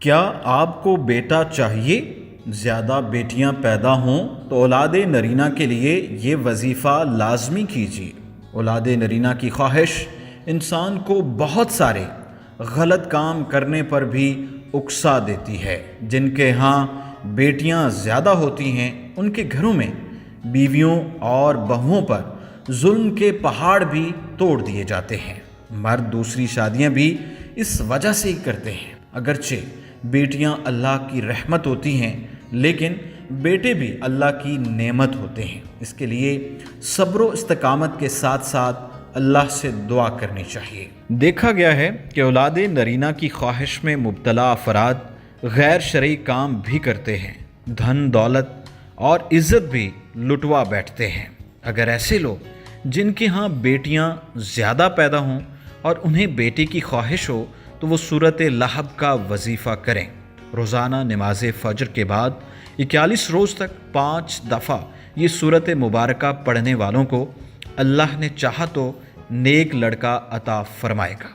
کیا آپ کو بیٹا چاہیے؟ زیادہ بیٹیاں پیدا ہوں تو اولاد نرینہ کے لیے یہ وظیفہ لازمی کیجیے۔ اولاد نرینہ کی خواہش انسان کو بہت سارے غلط کام کرنے پر بھی اکسا دیتی ہے۔ جن کے ہاں بیٹیاں زیادہ ہوتی ہیں ان کے گھروں میں بیویوں اور بہوؤں پر ظلم کے پہاڑ بھی توڑ دیے جاتے ہیں۔ مرد دوسری شادیاں بھی اس وجہ سے ہی کرتے ہیں۔ اگرچہ بیٹیاں اللہ کی رحمت ہوتی ہیں لیکن بیٹے بھی اللہ کی نعمت ہوتے ہیں۔ اس کے لیے صبر و استقامت کے ساتھ ساتھ اللہ سے دعا کرنی چاہیے۔ دیکھا گیا ہے کہ اولاد نرینہ کی خواہش میں مبتلا افراد غیر شرعی کام بھی کرتے ہیں، دھن دولت اور عزت بھی لٹوا بیٹھتے ہیں۔ اگر ایسے لوگ جن کے ہاں بیٹیاں زیادہ پیدا ہوں اور انہیں بیٹے کی خواہش ہو تو وہ سورۃ لہب کا وظیفہ کریں۔ روزانہ نماز فجر کے بعد 41 روز تک 5 دفعہ یہ سورۃ مبارکہ پڑھنے والوں کو اللہ نے چاہا تو نیک لڑکا عطا فرمائے گا۔